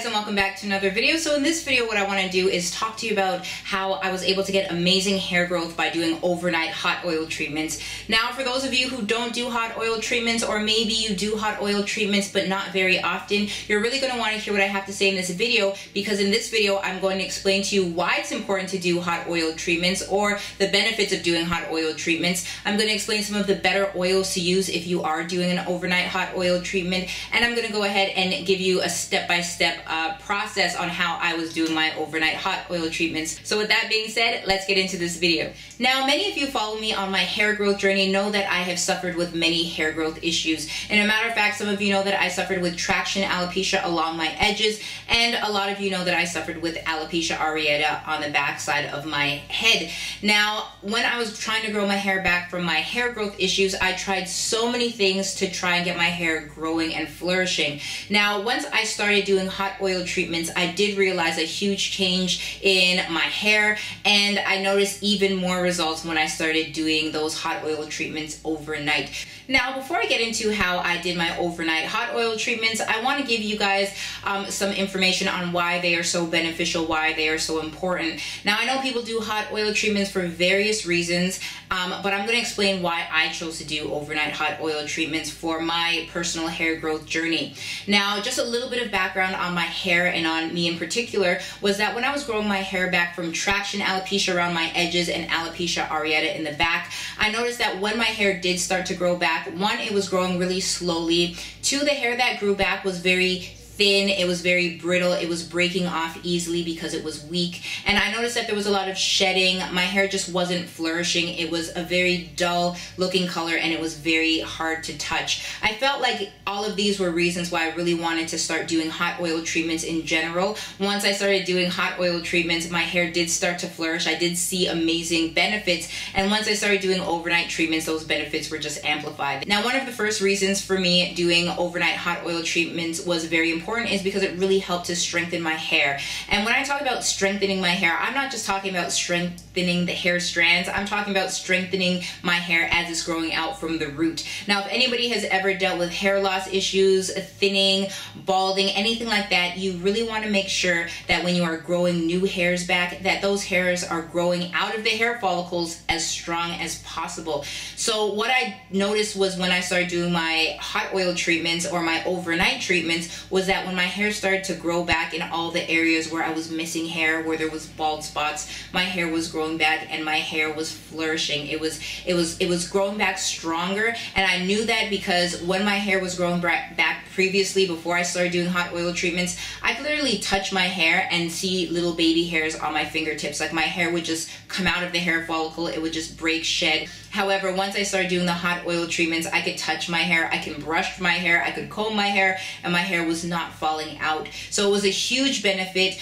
and welcome back to another video. So in this video, what I want to do is talk to you about how I was able to get amazing hair growth by doing overnight hot oil treatments. Now, for those of you who don't do hot oil treatments, or maybe you do hot oil treatments but not very often, you're really going to want to hear what I have to say in this video, because in this video, I'm going to explain to you why it's important to do hot oil treatments or the benefits of doing hot oil treatments. I'm going to explain some of the better oils to use if you are doing an overnight hot oil treatment, and I'm going to go ahead and give you a step-by-step process on how I was doing my overnight hot oil treatments. So with that being said, let's get into this video. Now, many of you follow me on my hair growth journey know that I have suffered with many hair growth issues. And a matter of fact, some of you know that I suffered with traction alopecia along my edges, and a lot of you know that I suffered with alopecia areata on the back side of my head. Now, when I was trying to grow my hair back from my hair growth issues, I tried so many things to try and get my hair growing and flourishing. Now, once I started doing hot oil treatments, I did realize a huge change in my hair, and I noticed even more results when I started doing those hot oil treatments overnight. Now, before I get into how I did my overnight hot oil treatments, I want to give you guys some information on why they are so beneficial, why they are so important. Now, I know people do hot oil treatments for various reasons, but I'm going to explain why I chose to do overnight hot oil treatments for my personal hair growth journey. Now, just a little bit of background on my hair and on me in particular was that when I was growing my hair back from traction alopecia around my edges and alopecia areata in the back, I noticed that when my hair did start to grow back, one, it was growing really slowly. Two, the hair that grew back was very thin, it was very brittle, it was breaking off easily because it was weak, and I noticed that there was a lot of shedding. My hair just wasn't flourishing. It was a very dull looking color, and it was very hard to touch. I felt like all of these were reasons why I really wanted to start doing hot oil treatments in general. Once I started doing hot oil treatments, my hair did start to flourish. I did see amazing benefits, and once I started doing overnight treatments, those benefits were just amplified. Now, one of the first reasons for me doing overnight hot oil treatments was very important is because it really helped to strengthen my hair. And when I talk about strengthening my hair, I'm not just talking about strengthening the hair strands, I'm talking about strengthening my hair as it's growing out from the root. Now, if anybody has ever dealt with hair loss issues, thinning, balding, anything like that, you really want to make sure that when you are growing new hairs back, that those hairs are growing out of the hair follicles as strong as possible. So what I noticed was when I started doing my hot oil treatments or my overnight treatments was that when my hair started to grow back in all the areas where I was missing hair, where there was bald spots, my hair was growing back and my hair was flourishing. It was growing back stronger, and I knew that because when my hair was growing back previously, before I started doing hot oil treatments, I could literally touch my hair and see little baby hairs on my fingertips. Like, my hair would just come out of the hair follicle, it would just break, shed. However, once I started doing the hot oil treatments, I could touch my hair, I can brush my hair, I could comb my hair, and my hair was not falling out. So it was a huge benefit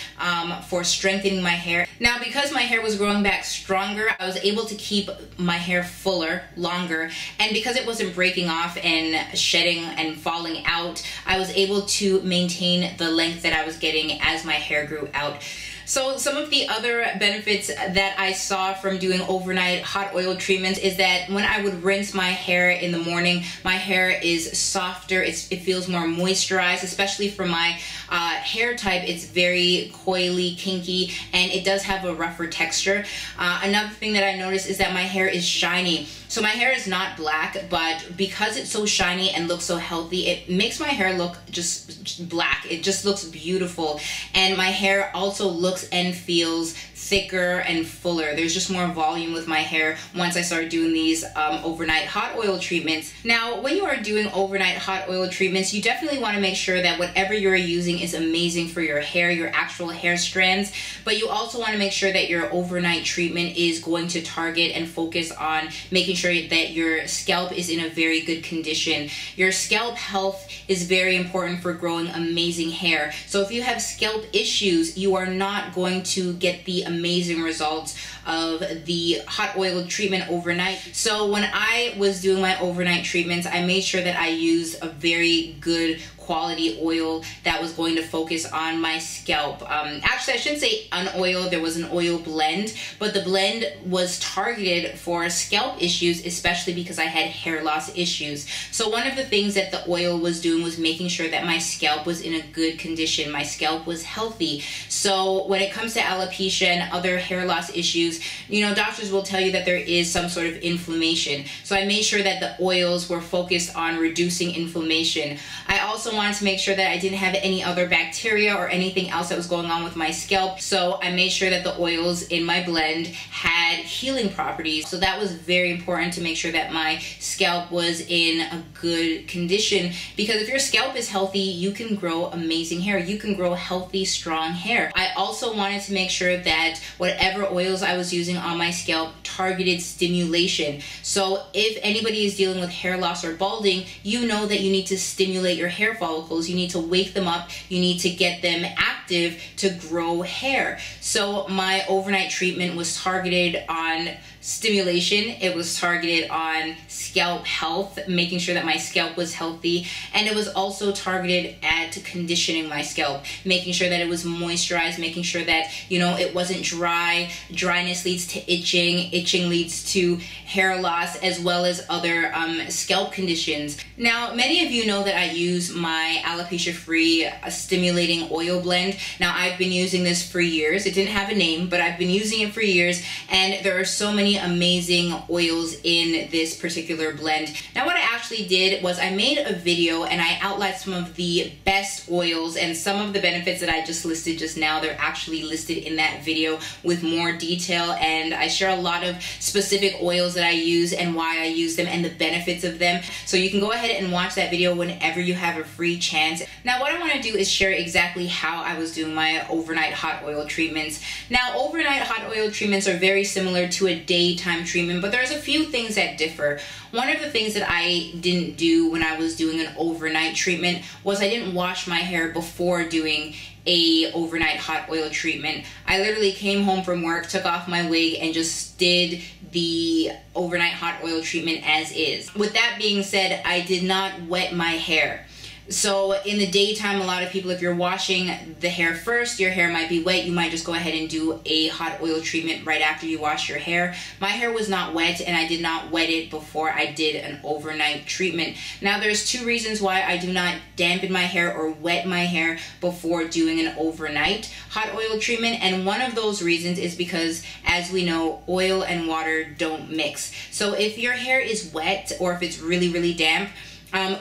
for strengthening my hair. Now, because my hair was growing back stronger, I was able to keep my hair fuller, longer, and because it wasn't breaking off and shedding and falling out, I was able to maintain the length that I was getting as my hair grew out. So some of the other benefits that I saw from doing overnight hot oil treatments is that when I would rinse my hair in the morning, my hair is softer, it feels more moisturized, especially for my hair type. It's very coily, kinky, and it does have a rougher texture. Another thing that I noticed is that my hair is shiny. So my hair is not black, but because it's so shiny and looks so healthy, it makes my hair look just black. It just looks beautiful. And my hair also looks and feels thicker and fuller. There's just more volume with my hair once I started doing these overnight hot oil treatments. Now, when you are doing overnight hot oil treatments, you definitely want to make sure that whatever you're using is amazing for your hair, your actual hair strands, but you also want to make sure that your overnight treatment is going to target and focus on making sure that your scalp is in a very good condition. Your scalp health is very important for growing amazing hair. So if you have scalp issues, you are not going to get the amazing results of the hot oil treatment overnight. So when I was doing my overnight treatments, I made sure that I used a very good quality oil that was going to focus on my scalp. Actually, I shouldn't say an oil, there was an oil blend, but the blend was targeted for scalp issues, especially because I had hair loss issues. So one of the things that the oil was doing was making sure that my scalp was in a good condition. My scalp was healthy. So when it comes to alopecia and other hair loss issues, you know, doctors will tell you that there is some sort of inflammation. So I made sure that the oils were focused on reducing inflammation. I also wanted to make sure that I didn't have any other bacteria or anything else that was going on with my scalp. So I made sure that the oils in my blend had healing properties. So that was very important, to make sure that my scalp was in a good condition, because if your scalp is healthy, you can grow amazing hair. You can grow healthy, strong hair. I also wanted to make sure that whatever oils I was using on my scalp targeted stimulation. So if anybody is dealing with hair loss or balding, you know that you need to stimulate your hair follicles. You need to wake them up. You need to get them active to grow hair. So my overnight treatment was targeted on stimulation. It was targeted on scalp health, making sure that my scalp was healthy, and it was also targeted at conditioning my scalp, making sure that it was moisturized, making sure that, you know, it wasn't dry. Dryness leads to itching. Itching leads to hair loss, as well as other scalp conditions. Now, many of you know that I use my alopecia free stimulating oil blend. Now, I've been using this for years. It didn't have a name, but I've been using it for years, and there are so many amazing oils in this particular blend. Now, what I actually did was I made a video and I outlined some of the best oils, and some of the benefits that I just listed just now, they're actually listed in that video with more detail, and I share a lot of specific oils that I use and why I use them and the benefits of them. So you can go ahead and watch that video whenever you have a free chance. Now, what I want to do is share exactly how I was doing my overnight hot oil treatments. Now, overnight hot oil treatments are very similar to a daytime treatment, but there's a few things that differ. One of the things that I didn't do when I was doing an overnight treatment was I didn't wash my hair before doing a overnight hot oil treatment. I literally came home from work, took off my wig, and just did the overnight hot oil treatment as is. With that being said, I did not wet my hair. So in the daytime, a lot of people, if you're washing the hair first, your hair might be wet. You might just go ahead and do a hot oil treatment right after you wash your hair. My hair was not wet, and I did not wet it before I did an overnight treatment. Now, there's two reasons why I do not dampen my hair or wet my hair before doing an overnight hot oil treatment. And one of those reasons is because, as we know, oil and water don't mix. So if your hair is wet, or if it's really, really damp,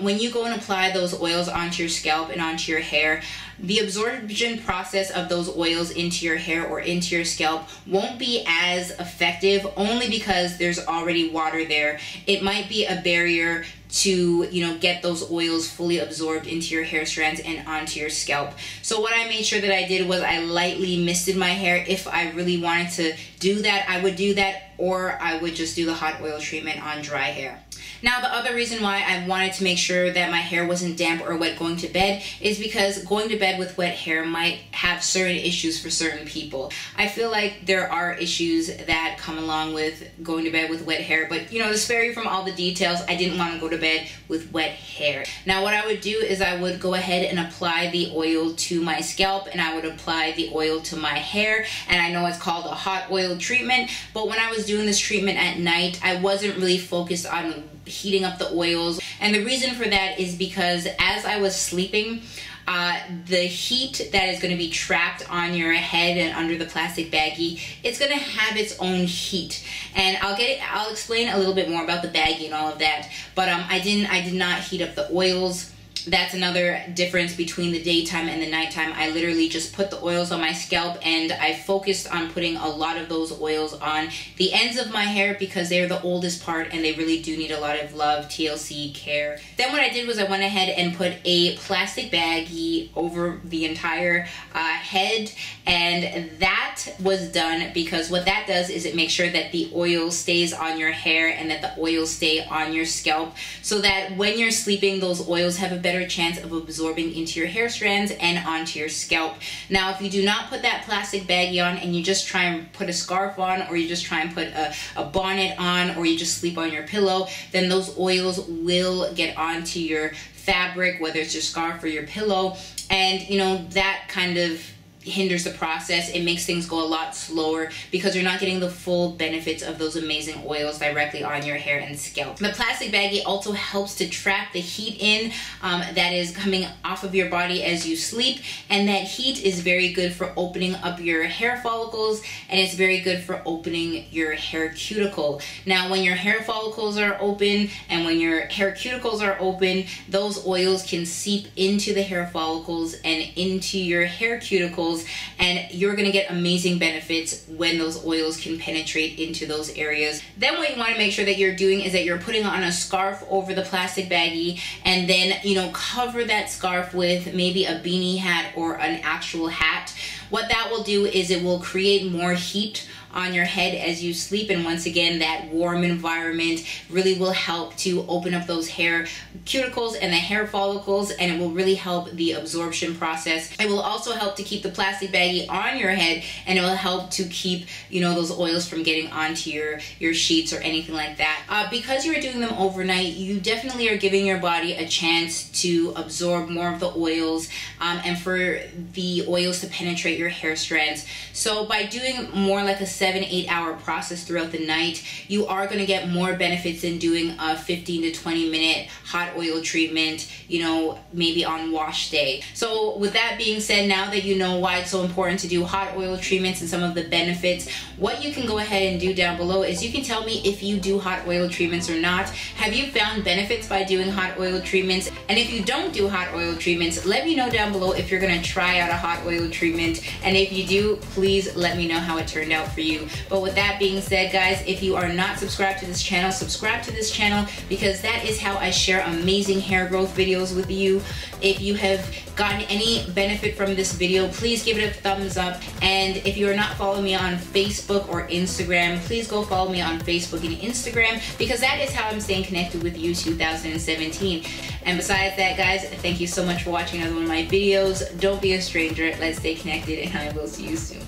when you go and apply those oils onto your scalp and onto your hair, the absorption process of those oils into your hair or into your scalp won't be as effective, only because there's already water there. It might be a barrier to, you know, get those oils fully absorbed into your hair strands and onto your scalp. So what I made sure that I did was I lightly misted my hair. If I really wanted to do that, I would do that, or I would just do the hot oil treatment on dry hair. Now, the other reason why I wanted to make sure that my hair wasn't damp or wet going to bed is because going to bed with wet hair might have certain issues for certain people. I feel like there are issues that come along with going to bed with wet hair, but, you know, to spare you from all the details, I didn't want to go to bed with wet hair. Now, what I would do is I would go ahead and apply the oil to my scalp, and I would apply the oil to my hair, and I know it's called a hot oil treatment, but when I was doing this treatment at night, I wasn't really focused on heating up the oils. And the reason for that is because as I was sleeping, the heat that is going to be trapped on your head and under the plastic baggie, it's going to have its own heat. And I'll explain a little bit more about the baggie and all of that. But I did not heat up the oils. That's another difference between the daytime and the nighttime. I literally just put the oils on my scalp, and I focused on putting a lot of those oils on the ends of my hair because they're the oldest part and they really do need a lot of love, TLC, care. Then what I did was I went ahead and put a plastic baggie over the entire head, and that was done because what that does is it makes sure that the oil stays on your hair and that the oils stay on your scalp, so that when you're sleeping, those oils have a better chance of absorbing into your hair strands and onto your scalp. Now, if you do not put that plastic baggie on and you just try and put a scarf on, or you just try and put a bonnet on, or you just sleep on your pillow, then those oils will get onto your fabric, whether it's your scarf or your pillow, and you know, that kind of hinders the process. It makes things go a lot slower because you're not getting the full benefits of those amazing oils directly on your hair and scalp. The plastic baggie also helps to trap the heat in that is coming off of your body as you sleep, and that heat is very good for opening up your hair follicles, and it's very good for opening your hair cuticle. Now when your hair follicles are open and when your hair cuticles are open, those oils can seep into the hair follicles and into your hair cuticles, and you're going to get amazing benefits when those oils can penetrate into those areas. Then what you want to make sure that you're doing is that you're putting on a scarf over the plastic baggie, and then, you know, cover that scarf with maybe a beanie hat or an actual hat. What that will do is it will create more heat on your head as you sleep, and once again, that warm environment really will help to open up those hair cuticles and the hair follicles, and it will really help the absorption process. It will also help to keep the plastic baggie on your head, and it will help to keep, you know, those oils from getting onto your sheets or anything like that. Because you're doing them overnight, you definitely are giving your body a chance to absorb more of the oils, and for the oils to penetrate your hair strands. So by doing more like a 7-8 hour process throughout the night, you are going to get more benefits than doing a 15 to 20 minute hot oil treatment, you know, maybe on wash day. So with that being said, now that you know why it's so important to do hot oil treatments and some of the benefits, what you can go ahead and do down below is you can tell me if you do hot oil treatments or not. Have you found benefits by doing hot oil treatments? And if you don't do hot oil treatments, let me know down below if you're going to try out a hot oil treatment, and if you do, please let me know how it turned out for you. But with that being said, guys, if you are not subscribed to this channel, subscribe to this channel, because that is how I share amazing hair growth videos with you. If you have gotten any benefit from this video, please give it a thumbs up. And if you are not following me on Facebook or Instagram, please go follow me on Facebook and Instagram, because that is how I'm staying connected with you 2017. And besides that, guys, thank you so much for watching another one of my videos. Don't be a stranger. Let's stay connected, and I will see you soon.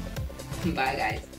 Bye, guys.